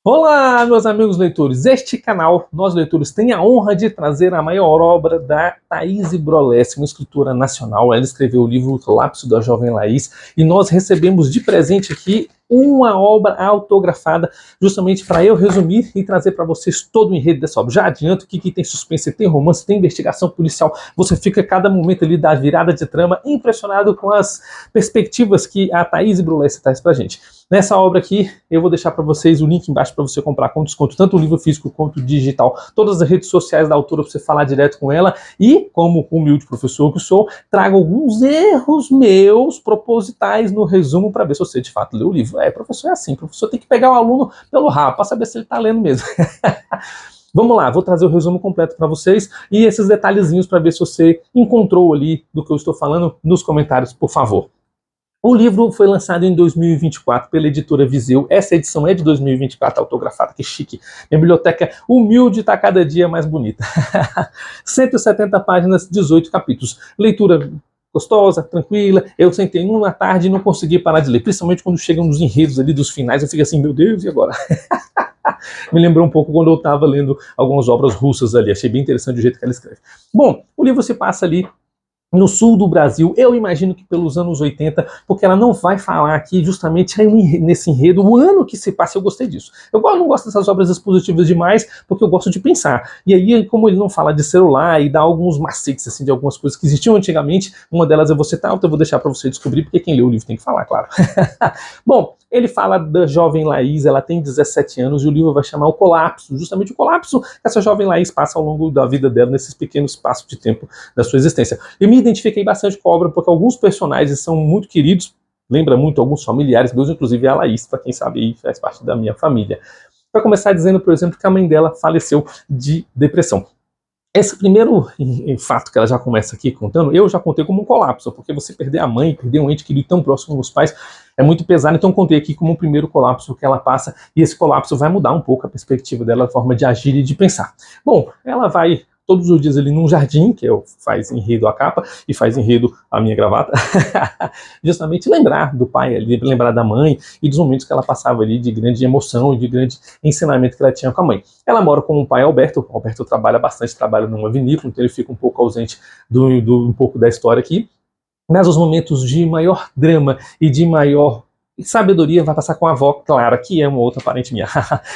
Olá, meus amigos leitores. Este canal, nós leitores, tem a honra de trazer a maior obra da Thaís Brolessi, uma escritora nacional. Ela escreveu o livro O Lapso da Jovem Laís e nós recebemos de presente aqui uma obra autografada, justamente para eu resumir e trazer para vocês todo o enredo dessa obra. Já adianto que tem suspense, tem romance, tem investigação policial. Você fica a cada momento ali da virada de trama impressionado com as perspectivas que a Thaís Brolessi traz para a gente. Nessa obra aqui, eu vou deixar para vocês o link embaixo para você comprar com desconto, tanto o livro físico quanto o digital, todas as redes sociais da autora para você falar direto com ela e, como humilde professor que sou, trago alguns erros meus propositais no resumo para ver se você de fato leu o livro. Professor é assim, professor tem que pegar o aluno pelo rabo para saber se ele está lendo mesmo. Vamos lá, vou trazer o resumo completo para vocês e esses detalhezinhos para ver se você encontrou ali do que eu estou falando nos comentários, por favor. O livro foi lançado em 2024 pela editora Viseu. Essa edição é de 2024, autografada, que chique. Minha biblioteca humilde está cada dia mais bonita. 170 páginas, 18 capítulos. Leitura gostosa, tranquila. Eu sentei numa tarde e não consegui parar de ler, principalmente quando chegam nos enredos ali dos finais. Eu fico assim, meu Deus, e agora? Me lembrou um pouco quando eu estava lendo algumas obras russas ali. Achei bem interessante o jeito que ela escreve. Bom, o livro se passa ali no sul do Brasil, eu imagino que pelos anos 80, porque ela não vai falar aqui justamente nesse enredo o ano que se passa. Eu gostei disso. Eu não gosto dessas obras expositivas demais, porque eu gosto de pensar. E aí, como ele não fala de celular e dá alguns macetes assim, de algumas coisas que existiam antigamente, uma delas eu vou citar, outra eu vou deixar para você descobrir, porque quem lê o livro tem que falar, claro. Bom, ele fala da jovem Laís, ela tem 17 anos e o livro vai chamar O Colapso, justamente o colapso que essa jovem Laís passa ao longo da vida dela, nesses pequenos espaços de tempo da sua existência. Eu me identifiquei bastante com a obra porque alguns personagens são muito queridos, lembra muito alguns familiares meus, inclusive a Laís, para quem sabe aí, faz parte da minha família. Vai começar dizendo, por exemplo, que a mãe dela faleceu de depressão. Esse primeiro fato que ela já começa aqui contando, eu já contei como um colapso, porque você perder a mãe, perder um ente querido tão próximo dos pais, é muito pesado, então contei aqui como um primeiro colapso que ela passa, e esse colapso vai mudar um pouco a perspectiva dela, a forma de agir e de pensar. Bom, ela vai todos os dias ali num jardim, que faz enredo a capa e faz enredo a minha gravata, justamente lembrar do pai ali, lembrar da mãe e dos momentos que ela passava ali de grande emoção e de grande ensinamento que ela tinha com a mãe. Ela mora com o pai Alberto trabalha bastante, trabalha numa vinícola, então ele fica um pouco ausente um pouco da história aqui, mas os momentos de maior drama e de maior sabedoria vai passar com a avó Clara, que é uma outra parente minha.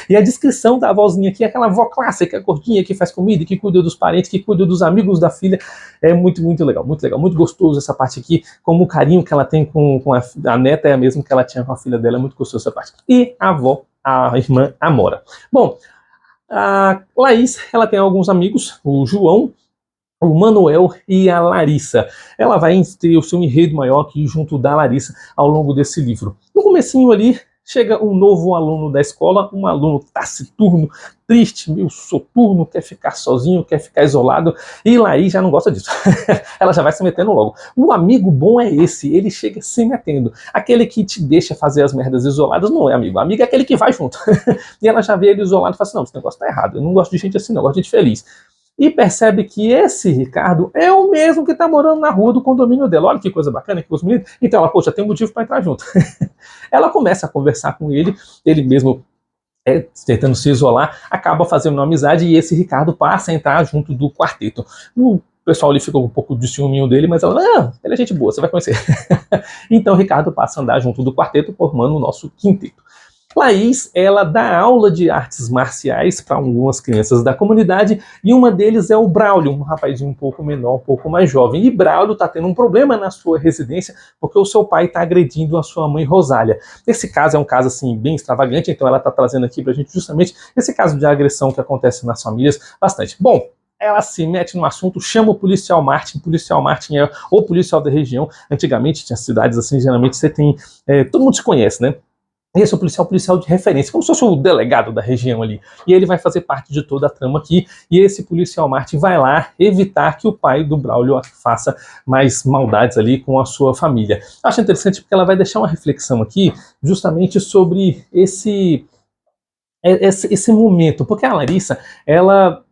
E a descrição da avózinha aqui é aquela avó clássica, gordinha, que faz comida, que cuida dos parentes, que cuida dos amigos da filha. É muito, muito legal, muito gostoso essa parte aqui, como o carinho que ela tem com a neta é a mesma que ela tinha com a filha dela, é muito gostoso essa parte. E a avó, a irmã Amora. Bom, a Laís, ela tem alguns amigos, o João, o Manuel e a Larissa. Ela vai ter o seu enredo maior aqui junto da Larissa ao longo desse livro. No comecinho ali, chega um novo aluno da escola, um aluno taciturno, triste, meio soturno, quer ficar sozinho, quer ficar isolado, e Laís já não gosta disso. Ela já vai se metendo logo. O amigo bom é esse, ele chega se metendo. Aquele que te deixa fazer as merdas isoladas não é amigo. Amigo é aquele que vai junto. E ela já vê ele isolado e fala assim, não, esse negócio tá errado, eu não gosto de gente assim, não, eu gosto de gente feliz. E percebe que esse Ricardo é o mesmo que está morando na rua do condomínio dela. Olha que coisa bacana, que coisa bonita. Então ela, poxa, tem um motivo para entrar junto. Ela começa a conversar com ele, ele mesmo tentando se isolar, acaba fazendo uma amizade e esse Ricardo passa a entrar junto do quarteto. O pessoal ali ficou um pouco de ciúminho dele, mas ela, não, ele é gente boa, você vai conhecer. Então Ricardo passa a andar junto do quarteto, formando o nosso quinteto. Laís, ela dá aula de artes marciais para algumas crianças da comunidade e uma deles é o Braulio, um rapazinho um pouco menor, um pouco mais jovem. E Braulio está tendo um problema na sua residência porque o seu pai está agredindo a sua mãe Rosália. Esse caso é um caso assim bem extravagante, então ela está trazendo aqui para a gente justamente esse caso de agressão que acontece nas famílias bastante. Bom, ela se mete no assunto, chama o policial Martin é o policial da região. Antigamente tinha cidades assim, geralmente você tem, todo mundo se conhece, né? Esse é o policial de referência, como se fosse o delegado da região ali. E ele vai fazer parte de toda a trama aqui. E esse policial Martin vai lá evitar que o pai do Braulio faça mais maldades ali com a sua família. Acho interessante porque ela vai deixar uma reflexão aqui justamente sobre esse momento. Porque a Larissa, ela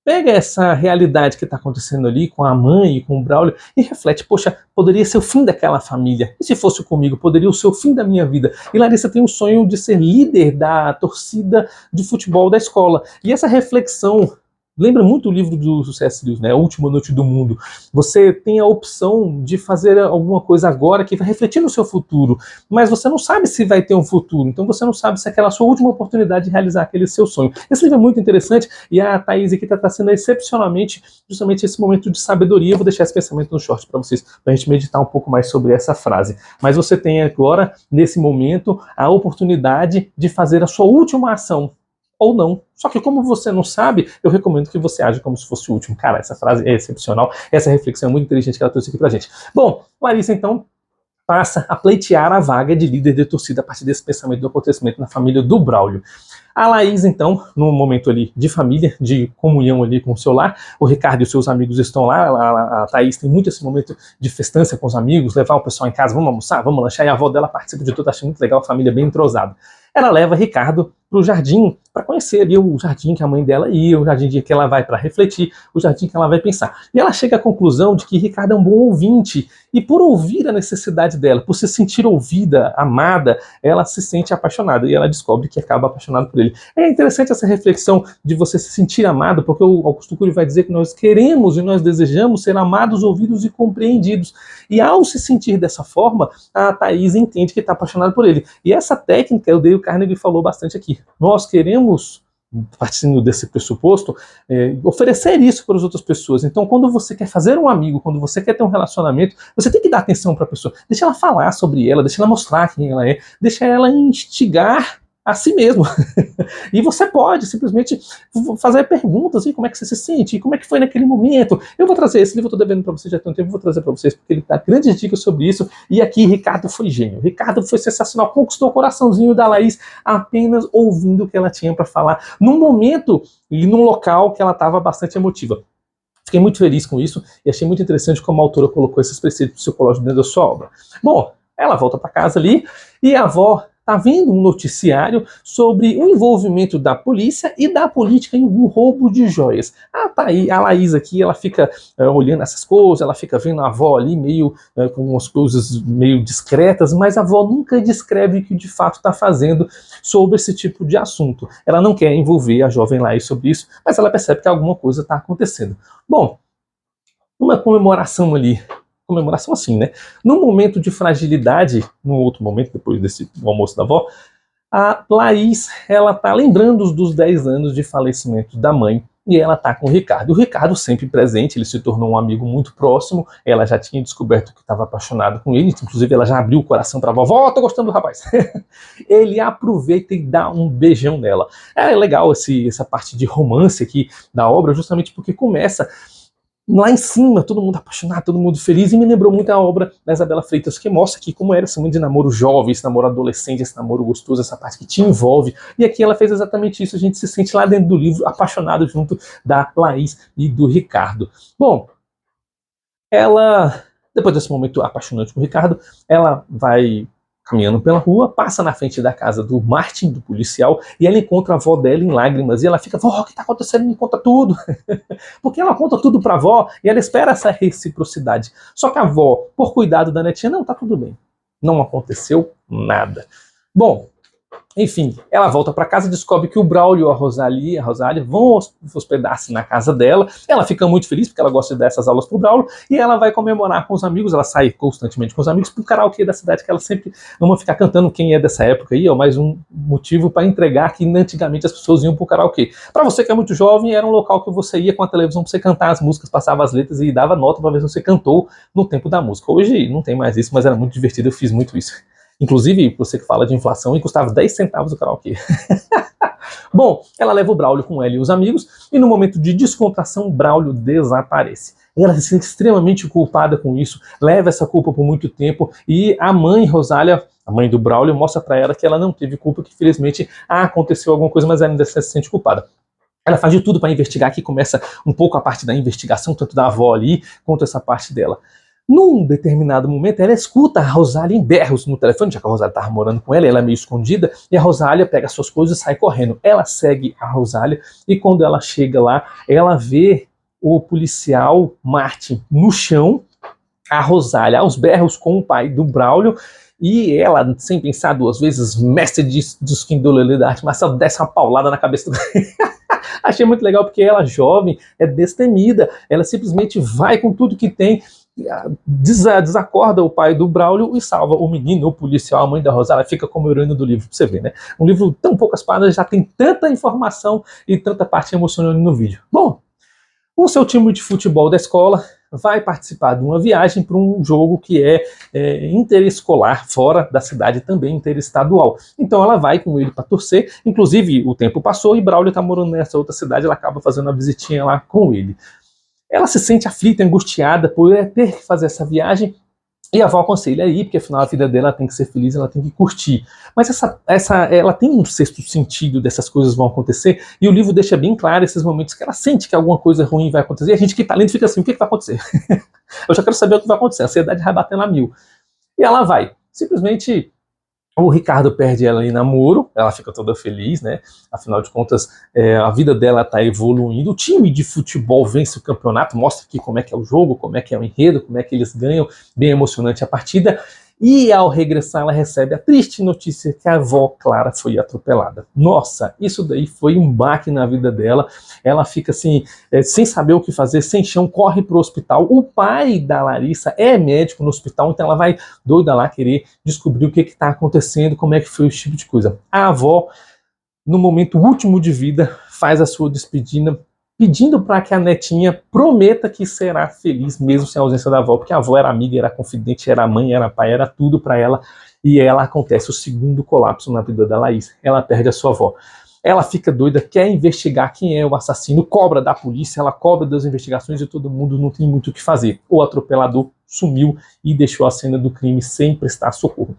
pega essa realidade que está acontecendo ali com a mãe e com o Braulio e reflete, poxa, poderia ser o fim daquela família. E se fosse comigo, poderia ser o fim da minha vida. E Larissa tem um sonho de ser líder da torcida de futebol da escola. E essa reflexão lembra muito o livro do C.S. Lewis, né? A Última Noite do Mundo. Você tem a opção de fazer alguma coisa agora que vai refletir no seu futuro, mas você não sabe se vai ter um futuro, então você não sabe se é aquela sua última oportunidade de realizar aquele seu sonho. Esse livro é muito interessante e a Thaís aqui está trazendo excepcionalmente justamente esse momento de sabedoria. Eu vou deixar esse pensamento no short para vocês, para a gente meditar um pouco mais sobre essa frase. Mas você tem agora, nesse momento, a oportunidade de fazer a sua última ação, ou não. Só que como você não sabe, eu recomendo que você age como se fosse o último. Cara, essa frase é excepcional, essa reflexão é muito inteligente que ela trouxe aqui pra gente. Bom, Larissa, então, passa a pleitear a vaga de líder de torcida a partir desse pensamento do acontecimento na família do Braulio. A Laís, então, num momento ali de família, de comunhão ali com o seu lar, o Ricardo e os seus amigos estão lá, a Thaís tem muito esse momento de festança com os amigos, levar o pessoal em casa, vamos almoçar, vamos lanchar, e a avó dela participa de tudo, acho muito legal, a família bem entrosada. Ela leva Ricardo para o jardim, para conhecer ali o jardim que a mãe dela ia, o jardim que ela vai para refletir, o jardim que ela vai pensar. E ela chega à conclusão de que Ricardo é um bom ouvinte, e por ouvir a necessidade dela, por se sentir ouvida, amada, ela se sente apaixonada, e ela descobre que acaba apaixonada por ele. É interessante essa reflexão de você se sentir amado, porque o Augusto Cury vai dizer que nós queremos e nós desejamos ser amados, ouvidos e compreendidos. E ao se sentir dessa forma, a Thaís entende que está apaixonada por ele. E essa técnica, o Dale Carnegie falou bastante aqui. Nós queremos, partindo desse pressuposto, oferecer isso para as outras pessoas. Então, quando você quer fazer um amigo, quando você quer ter um relacionamento, você tem que dar atenção para a pessoa. Deixa ela falar sobre ela, deixa ela mostrar quem ela é, deixa ela instigar a si mesmo. E você pode simplesmente fazer perguntas, e como é que você se sente, como é que foi naquele momento. Eu vou trazer esse livro, eu estou devendo para vocês já tem um tempo, vou trazer para vocês, porque ele dá grandes dicas sobre isso. E aqui Ricardo foi gênio. Ricardo foi sensacional, conquistou o coraçãozinho da Laís apenas ouvindo o que ela tinha para falar, num momento e num local que ela estava bastante emotiva. Fiquei muito feliz com isso e achei muito interessante como a autora colocou esses preceitos psicológicos dentro da sua obra. Bom, ela volta para casa ali e a avó está vendo um noticiário sobre o envolvimento da polícia e da política em um roubo de joias. A Laís aqui, ela fica olhando essas coisas, ela fica vendo a avó ali meio com umas coisas meio discretas, mas a avó nunca descreve o que de fato está fazendo sobre esse tipo de assunto. Ela não quer envolver a jovem Laís sobre isso, mas ela percebe que alguma coisa está acontecendo. Bom, uma comemoração ali, comemoração assim, né? Num momento de fragilidade, num outro momento, depois desse almoço da avó, a Laís, ela tá lembrando dos 10 anos de falecimento da mãe e ela tá com o Ricardo. O Ricardo sempre presente, ele se tornou um amigo muito próximo, ela já tinha descoberto que estava apaixonado com ele, inclusive ela já abriu o coração pra vovó, tô gostando do rapaz. Ele aproveita e dá um beijão nela. É legal essa parte de romance aqui da obra, justamente porque começa lá em cima, todo mundo apaixonado, todo mundo feliz, e me lembrou muito a obra da Isabela Freitas, que mostra aqui como era esse momento de namoro jovem, esse namoro adolescente, esse namoro gostoso, essa parte que te envolve, e aqui ela fez exatamente isso, a gente se sente lá dentro do livro, apaixonado junto da Laís e do Ricardo. Bom, ela, depois desse momento apaixonante com o Ricardo, ela vai caminhando pela rua, passa na frente da casa do Martin, do policial, e ela encontra a avó dela em lágrimas, e ela fica, vó, o que está acontecendo? Me conta tudo. Porque ela conta tudo para a avó, e ela espera essa reciprocidade. Só que a avó, por cuidado da netinha, não, tá tudo bem. Não aconteceu nada. Bom, enfim, ela volta para casa e descobre que o Braulio e a Rosália vão hospedar-se na casa dela. Ela fica muito feliz porque ela gosta de dar essas aulas pro Braulio e ela vai comemorar com os amigos. Ela sai constantemente com os amigos pro karaokê da cidade, que ela sempre ama ficar cantando. Quem é dessa época aí, ó, mais um motivo para entregar que antigamente as pessoas iam pro karaokê. Para você que é muito jovem, era um local que você ia com a televisão para você cantar as músicas, passava as letras e dava nota para ver se você cantou no tempo da música. Hoje não tem mais isso, mas era muito divertido, eu fiz muito isso. Inclusive, você que fala de inflação, e custava 10 centavos o karaokê. Bom, ela leva o Braulio com ela e os amigos, e no momento de descontração, Braulio desaparece. Ela se sente extremamente culpada com isso, leva essa culpa por muito tempo, e a mãe, Rosália, a mãe do Braulio, mostra para ela que ela não teve culpa, que felizmente aconteceu alguma coisa, mas ela ainda se sente culpada. Ela faz de tudo para investigar, que começa um pouco a parte da investigação, tanto da avó ali, quanto essa parte dela. Num determinado momento, ela escuta a Rosália em berros no telefone, já que a Rosália estava morando com ela, ela é meio escondida, e a Rosália pega suas coisas e sai correndo. Ela segue a Rosália, e quando ela chega lá, ela vê o policial Martin no chão, a Rosália aos berros com o pai do Braulio, e ela, sem pensar duas vezes, mestre dos Kindolele da arte marcial, desce uma paulada na cabeça do... Achei muito legal porque ela, jovem, é destemida, ela simplesmente vai com tudo que tem, desacorda o pai do Braulio e salva o menino, o policial, a mãe da Rosália, fica como a heroína do livro, pra você ver, né? Um livro tão poucas páginas, já tem tanta informação e tanta parte emocionante no vídeo. Bom, o seu time de futebol da escola vai participar de uma viagem para um jogo que é interescolar, fora da cidade, também interestadual. Então ela vai com ele para torcer, inclusive o tempo passou e Braulio está morando nessa outra cidade, ela acaba fazendo uma visitinha lá com ele. Ela se sente aflita, angustiada por ter que fazer essa viagem, e a avó aconselha aí, porque afinal a vida dela tem que ser feliz, ela tem que curtir. Mas ela tem um sexto sentido dessas coisas vão acontecer, e o livro deixa bem claro esses momentos que ela sente que alguma coisa ruim vai acontecer, e a gente que tá lendo fica assim, o que vai acontecer? Eu já quero saber o que vai acontecer, a ansiedade vai batendo a mil. E ela vai, simplesmente... O Ricardo perde ela em namoro, ela fica toda feliz, né? Afinal de contas, a vida dela está evoluindo. O time de futebol vence o campeonato, mostra aqui como é que é o jogo, como é que é o enredo, como é que eles ganham, bem emocionante a partida. E ao regressar, ela recebe a triste notícia que a avó Clara foi atropelada. Nossa, isso daí foi um baque na vida dela. Ela fica assim, sem saber o que fazer, sem chão, corre para o hospital. O pai da Larissa é médico no hospital, então ela vai doida lá querer descobrir o que está acontecendo, como é que foi esse tipo de coisa. A avó, no momento último de vida, faz a sua despedida, pedindo para que a netinha prometa que será feliz mesmo sem a ausência da avó, porque a avó era amiga, era confidente, era mãe, era pai, era tudo para ela, e ela acontece o segundo colapso na vida da Laís, ela perde a sua avó. Ela fica doida, quer investigar quem é o assassino, cobra da polícia, ela cobra das investigações e todo mundo não tem muito o que fazer. O atropelador sumiu e deixou a cena do crime sem prestar socorro.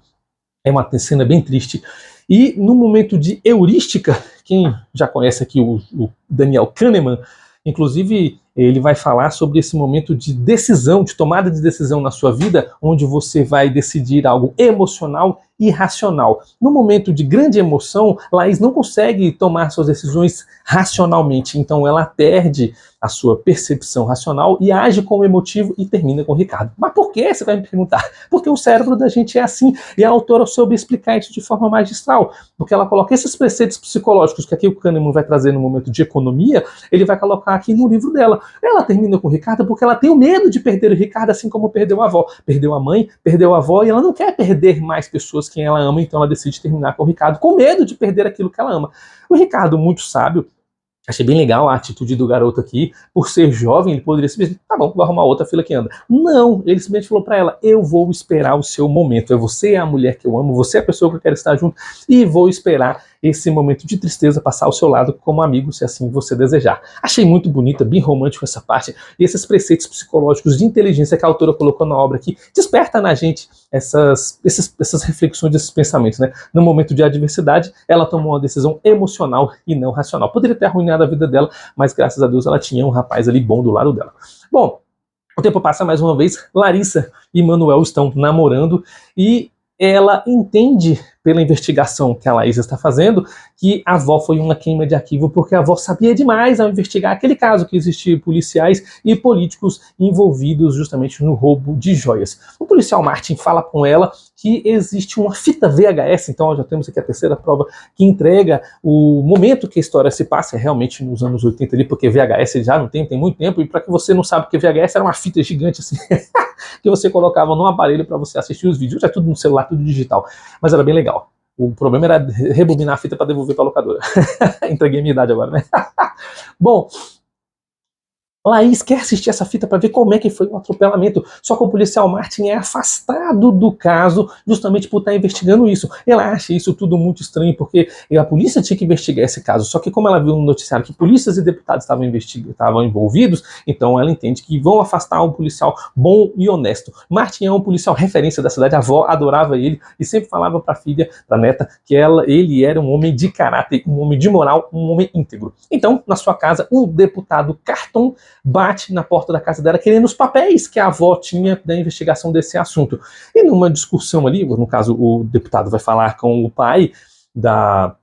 É uma cena bem triste. E no momento de heurística, quem já conhece aqui o Daniel Kahneman, inclusive ele vai falar sobre esse momento de decisão, de tomada de decisão na sua vida, onde você vai decidir algo emocional e racional. No momento de grande emoção, Laís não consegue tomar suas decisões racionalmente, então ela perde a sua percepção racional e age como emotivo e termina com o Ricardo. Mas por que, você vai me perguntar? Porque o cérebro da gente é assim, e a autora soube explicar isso de forma magistral, porque ela coloca esses preceitos psicológicos que aqui o Kahneman vai trazer no momento de economia, ele vai colocar aqui no livro dela. Ela termina com o Ricardo porque ela tem o medo de perder o Ricardo, assim como perdeu a avó. Perdeu a mãe, perdeu a avó, e ela não quer perder mais pessoas que ela ama, então ela decide terminar com o Ricardo, com medo de perder aquilo que ela ama. O Ricardo, muito sábio, achei bem legal a atitude do garoto aqui, por ser jovem, ele poderia simplesmente, tá bom, vou arrumar outra fila que anda. Não, ele simplesmente falou para ela, eu vou esperar o seu momento, você é a mulher que eu amo, você é a pessoa que eu quero estar junto, e vou esperar esse momento de tristeza passar ao seu lado como amigo, se assim você desejar. Achei muito bonita, bem romântico essa parte, e esses preceitos psicológicos de inteligência que a autora colocou na obra aqui, desperta na gente essas reflexões, esses pensamentos, né? No momento de adversidade, ela tomou uma decisão emocional e não racional. Poderia ter arruinado a vida dela, mas graças a Deus ela tinha um rapaz ali bom do lado dela. Bom, o tempo passa mais uma vez, Larissa e Manuel estão namorando e ela entende, pela investigação que a Laís está fazendo, que a avó foi uma queima de arquivo, porque a avó sabia demais ao investigar aquele caso que existia policiais e políticos envolvidos justamente no roubo de joias. O policial Martin fala com ela que existe uma fita VHS, então já temos aqui a terceira prova que entrega o momento que a história se passa, é realmente nos anos 80 ali, porque VHS já não tem muito tempo, e para que você não sabe que VHS era uma fita gigante assim, que você colocava num aparelho para você assistir os vídeos, já tudo no celular, tudo digital, mas era bem legal. O problema era rebobinar a fita para devolver para a locadora. Entreguei a minha idade agora, né? Bom, Laís quer assistir essa fita para ver como é que foi o atropelamento, só que o policial Martin é afastado do caso justamente por estar investigando isso. Ela acha isso tudo muito estranho, porque a polícia tinha que investigar esse caso, só que como ela viu no noticiário que polícias e deputados estavam envolvidos, então ela entende que vão afastar um policial bom e honesto. Martin é um policial referência da cidade, a avó adorava ele e sempre falava para a filha, para a neta, que ele era um homem de caráter, um homem de moral, um homem íntegro. Então, na sua casa, o deputado Carton bate na porta da casa dela querendo os papéis que a avó tinha da investigação desse assunto. E numa discussão ali, no caso o deputado vai falar com o pai da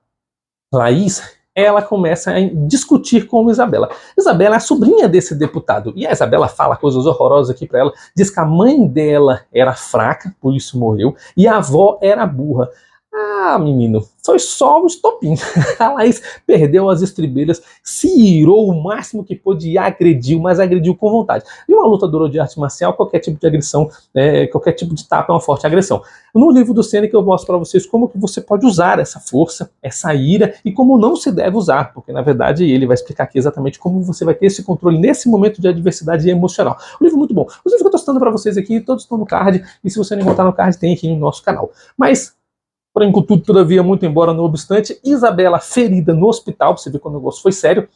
Laís, ela começa a discutir com Isabela. Isabela é a sobrinha desse deputado, e a Isabela fala coisas horrorosas aqui para ela, diz que a mãe dela era fraca, por isso morreu, e a avó era burra. Ah, menino, foi só o estopim. A Laís perdeu as estribeiras, se irou o máximo que pôde e agrediu, mas agrediu com vontade. E uma lutadora de arte marcial, qualquer tipo de agressão, qualquer tipo de tapa é uma forte agressão. No livro do Sêneca eu mostro para vocês como que você pode usar essa força, essa ira, e como não se deve usar, porque na verdade ele vai explicar aqui exatamente como você vai ter esse controle nesse momento de adversidade emocional. Um livro muito bom. Os livros que eu estou citando para vocês aqui, todos estão no card, e se você não encontrar no card, tem aqui no nosso canal. Mas porém, contudo, todavia, muito embora, não obstante, Isabela, ferida no hospital, você vê que o negócio foi sério,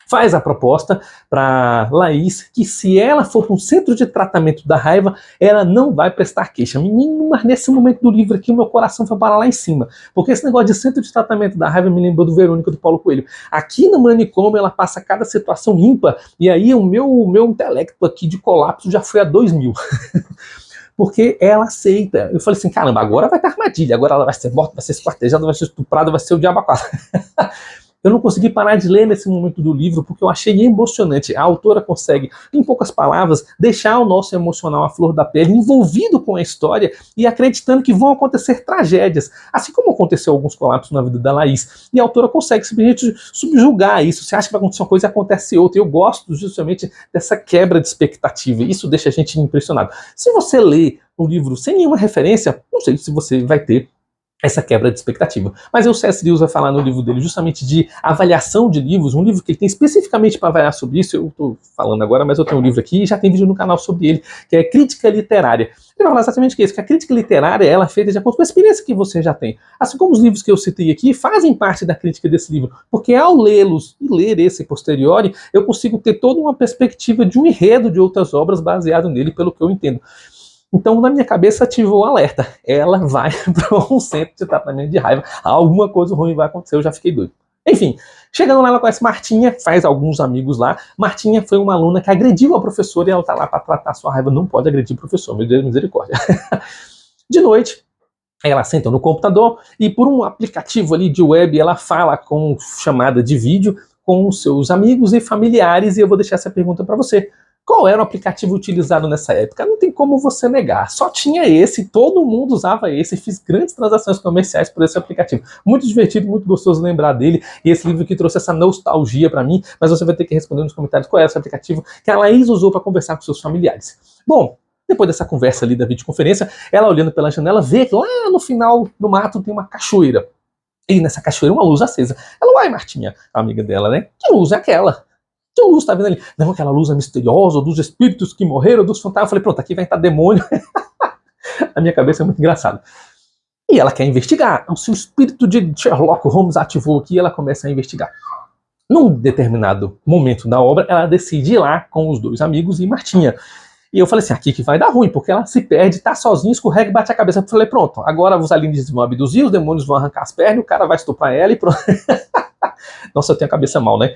faz a proposta para Laís que se ela for para um centro de tratamento da raiva, ela não vai prestar queixa. Menino, mas nesse momento do livro aqui, o meu coração foi para lá em cima. Porque esse negócio de centro de tratamento da raiva me lembrou do Verônica, do Paulo Coelho. Aqui no manicômio, ela passa cada situação ímpar, e aí o meu intelecto aqui de colapso já foi a 2000. Porque ela aceita. Eu falei assim, caramba, agora vai ter armadilha, agora ela vai ser morta, vai ser esquartejada, vai ser estuprada, vai ser o diabo a quatro. Eu não consegui parar de ler nesse momento do livro, porque eu achei emocionante. A autora consegue, em poucas palavras, deixar o nosso emocional à flor da pele, envolvido com a história e acreditando que vão acontecer tragédias, assim como aconteceu alguns colapsos na vida da Laís. E a autora consegue simplesmente subjugar isso. Você acha que vai acontecer uma coisa e acontece outra. Eu gosto justamente dessa quebra de expectativa. Isso deixa a gente impressionado. Se você lê o livro sem nenhuma referência, não sei se você vai ter essa quebra de expectativa. Mas o C.S. Lewis vai falar no livro dele justamente de avaliação de livros, um livro que ele tem especificamente para avaliar sobre isso. Eu estou falando agora, mas eu tenho um livro aqui e já tem vídeo no canal sobre ele, que é Crítica Literária. Ele vai falar exatamente isso, que a crítica literária ela é feita de acordo com a experiência que você já tem. Assim como os livros que eu citei aqui fazem parte da crítica desse livro, porque ao lê-los e ler esse posteriori, eu consigo ter toda uma perspectiva de um enredo de outras obras baseado nele, pelo que eu entendo. Então, na minha cabeça, ativou o alerta. Ela vai para um centro de tratamento de raiva. Alguma coisa ruim vai acontecer, eu já fiquei doido. Enfim, chegando lá, ela conhece Martinha, faz alguns amigos lá. Martinha foi uma aluna que agrediu a professora e ela tá lá para tratar sua raiva. Não pode agredir o professor, meu Deus, misericórdia. De noite, ela senta no computador e por um aplicativo ali de web, ela fala com chamada de vídeo com os seus amigos e familiares. E eu vou deixar essa pergunta para você. Qual era o aplicativo utilizado nessa época? Não tem como você negar. Só tinha esse, todo mundo usava esse. Fiz grandes transações comerciais por esse aplicativo. Muito divertido, muito gostoso lembrar dele. E esse livro que trouxe essa nostalgia para mim. Mas você vai ter que responder nos comentários qual era esse aplicativo que a Laís usou para conversar com seus familiares. Bom, depois dessa conversa ali da videoconferência, ela olhando pela janela vê que lá no final do mato tem uma cachoeira. E nessa cachoeira uma luz acesa. Ela, uai, Martinha, a amiga dela, né? Que luz é aquela? Que luz tá vendo ali? Não, aquela luz é misteriosa, dos espíritos que morreram, dos fantasmas. Eu falei, pronto, aqui vai estar demônio. A minha cabeça é muito engraçada. E ela quer investigar. Se o espírito de Sherlock Holmes ativou aqui, ela começa a investigar. Num determinado momento da obra, ela decide ir lá com os dois amigos e Martinha. E eu falei assim, aqui que vai dar ruim, porque ela se perde, tá sozinha, escorrega e bate a cabeça. Eu falei, pronto, agora os alienígenas vão abduzir, os demônios vão arrancar as pernas, o cara vai estuprar ela e pronto. Nossa, eu tenho a cabeça mal, né?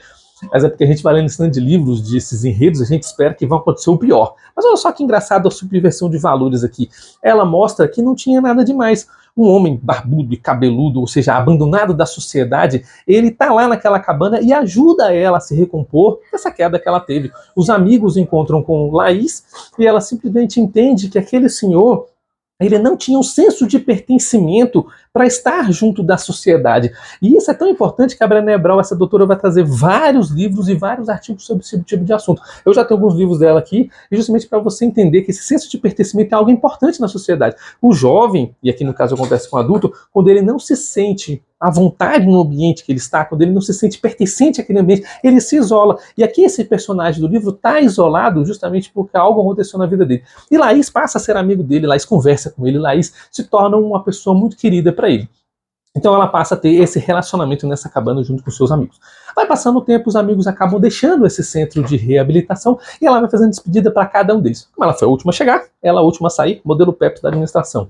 Mas é porque a gente vai lendo esse de livros, desses enredos, a gente espera que vão acontecer o pior. Mas olha só que engraçado a subversão de valores aqui. Ela mostra que não tinha nada demais. Um homem barbudo e cabeludo, ou seja, abandonado da sociedade, ele tá lá naquela cabana e ajuda ela a se recompor dessa queda que ela teve. Os amigos encontram com Laís e ela simplesmente entende que aquele senhor, ele não tinha um senso de pertencimento para estar junto da sociedade. E isso é tão importante que a Brené Brown, essa doutora, vai trazer vários livros e vários artigos sobre esse tipo de assunto. Eu já tenho alguns livros dela aqui, e justamente para você entender que esse senso de pertencimento é algo importante na sociedade. O jovem, e aqui no caso acontece com o adulto, quando ele não se sente à vontade no ambiente que ele está, quando ele não se sente pertencente àquele ambiente, ele se isola. E aqui esse personagem do livro está isolado justamente porque algo aconteceu na vida dele. E Laís passa a ser amigo dele, Laís conversa com ele, Laís se torna uma pessoa muito querida para ele. Então ela passa a ter esse relacionamento nessa cabana junto com seus amigos. Vai passando o tempo, os amigos acabam deixando esse centro de reabilitação e ela vai fazendo despedida para cada um deles. Como ela foi a última a chegar, ela a última a sair, modelo Pepsi da administração.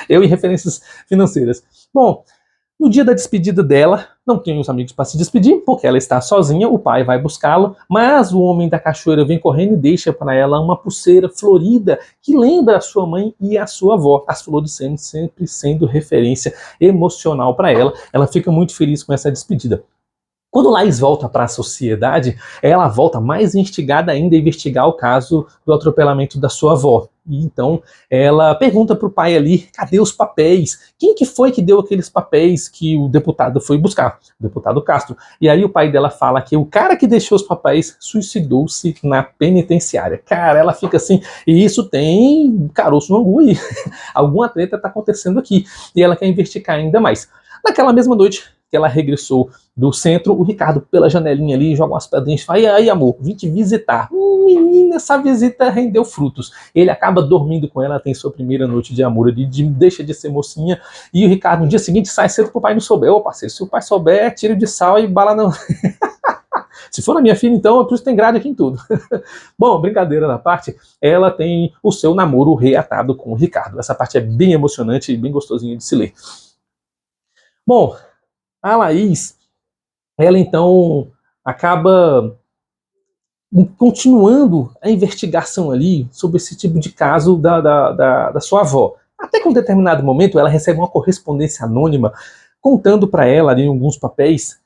Eu e referências financeiras. Bom, No dia da despedida dela, não tem os amigos para se despedir, porque ela está sozinha, o pai vai buscá-lo, mas o homem da cachoeira vem correndo e deixa para ela uma pulseira florida que lembra a sua mãe e a sua avó. As flores sempre sendo referência emocional para ela. Ela fica muito feliz com essa despedida. Quando Laís volta para a sociedade, ela volta mais instigada ainda a investigar o caso do atropelamento da sua avó. E então ela pergunta para o pai ali, cadê os papéis? Quem que foi que deu aqueles papéis que o deputado foi buscar? O deputado Castro. E aí o pai dela fala que o cara que deixou os papéis suicidou-se na penitenciária. Cara, ela fica assim, e isso tem caroço no angu aí. Alguma treta está acontecendo aqui. E ela quer investigar ainda mais. Naquela mesma noite que ela regressou do centro, o Ricardo, pela janelinha ali, joga umas pedrinhas e fala, e aí, amor, vim te visitar. Menina, essa visita rendeu frutos. Ele acaba dormindo com ela, tem sua primeira noite de amor, ele deixa de ser mocinha, e o Ricardo, no dia seguinte, sai cedo pro pai não souber. Ô, parceiro, se o pai souber, tiro de sal e bala não. Se for na minha filha, então, por isso tem grade aqui em tudo. Bom, brincadeira na parte, ela tem o seu namoro reatado com o Ricardo. Essa parte é bem emocionante e bem gostosinha de se ler. Bom, a Laís, ela então acaba continuando a investigação ali sobre esse tipo de caso da sua avó. Até que em um determinado momento ela recebe uma correspondência anônima contando para ela ali alguns papéis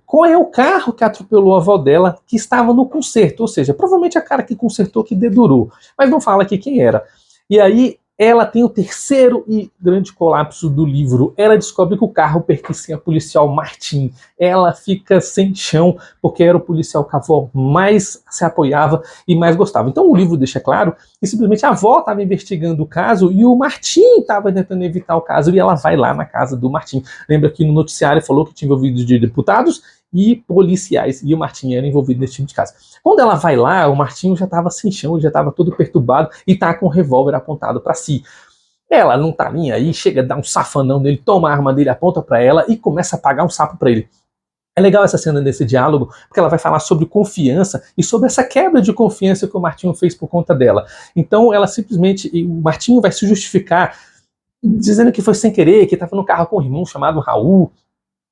qual é o carro que atropelou a avó dela que estava no conserto, ou seja, provavelmente a cara que consertou que dedurou, mas não fala aqui quem era. E aí ela tem o terceiro e grande colapso do livro. Ela descobre que o carro pertencia ao policial Martim. Ela fica sem chão, porque era o policial que a avó mais se apoiava e mais gostava. Então o livro deixa claro que simplesmente a avó estava investigando o caso e o Martim estava tentando evitar o caso, e ela vai lá na casa do Martim. Lembra que no noticiário falou que tinha envolvido de deputados e policiais, e o Martim era envolvido nesse tipo de caso. Quando ela vai lá, o Martinho já estava sem chão, ele já estava todo perturbado e tá com o revólver apontado para si. Ela não tá nem aí, chega a dar um safanão nele, toma a arma dele, aponta para ela e começa a pagar um sapo para ele. É legal essa cena desse diálogo, porque ela vai falar sobre confiança e sobre essa quebra de confiança que o Martinho fez por conta dela. Então ela simplesmente, o Martinho vai se justificar dizendo que foi sem querer, que estava no carro com um irmão chamado Raul,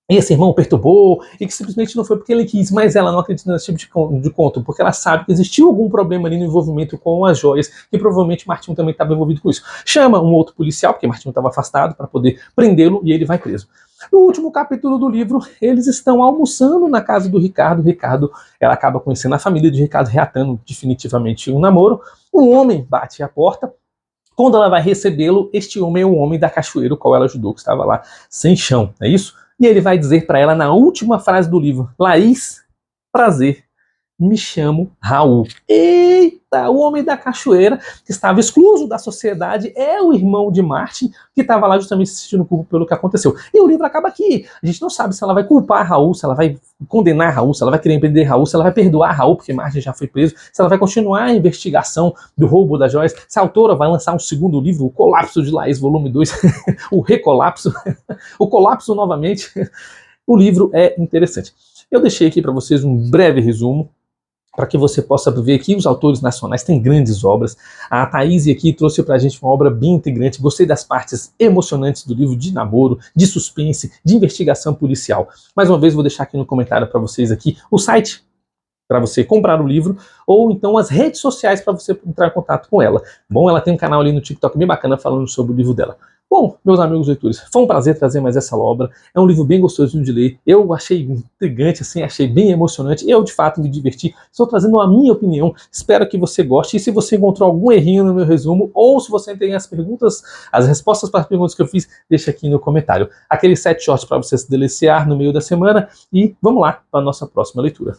e esse irmão perturbou, e que simplesmente não foi porque ele quis, mas ela não acredita nesse tipo de conto, porque ela sabe que existiu algum problema ali no envolvimento com as joias, que provavelmente Martinho também estava envolvido com isso. Chama um outro policial, porque Martinho estava afastado, para poder prendê-lo, e ele vai preso. No último capítulo do livro, eles estão almoçando na casa do Ricardo. Ricardo, ela acaba conhecendo a família de Ricardo, reatando definitivamente um namoro. Um homem bate à porta. Quando ela vai recebê-lo, este homem é o homem da cachoeira, o qual ela ajudou, que estava lá sem chão, não é isso? E ele vai dizer para ela na última frase do livro: Laís, prazer, me chamo Raul. Eita, o homem da cachoeira, que estava excluso da sociedade, é o irmão de Martin, que estava lá justamente se sentindo culpa pelo que aconteceu. E o livro acaba aqui. A gente não sabe se ela vai culpar Raul, se ela vai condenar Raul, se ela vai querer prender Raul, se ela vai perdoar Raul, porque Martin já foi preso, se ela vai continuar a investigação do roubo das joias, se a autora vai lançar um segundo livro, O Colapso de Laís, volume 2, o Recolapso, o Colapso novamente. O livro é interessante. Eu deixei aqui para vocês um breve resumo, para que você possa ver que os autores nacionais têm grandes obras. A Thaís aqui trouxe para a gente uma obra bem integrante. Gostei das partes emocionantes do livro, de namoro, de suspense, de investigação policial. Mais uma vez, vou deixar aqui no comentário para vocês aqui o site para você comprar o livro, ou então as redes sociais para você entrar em contato com ela. Bom, ela tem um canal ali no TikTok bem bacana falando sobre o livro dela. Bom, meus amigos leitores, foi um prazer trazer mais essa obra. É um livro bem gostoso de ler. Eu achei intrigante, assim, achei bem emocionante. Eu, de fato, me diverti. Estou trazendo a minha opinião. Espero que você goste. E se você encontrou algum errinho no meu resumo, ou se você tem as perguntas, as respostas para as perguntas que eu fiz, deixa aqui no comentário. Aquele 7 shorts para você se deliciar no meio da semana. E vamos lá para a nossa próxima leitura.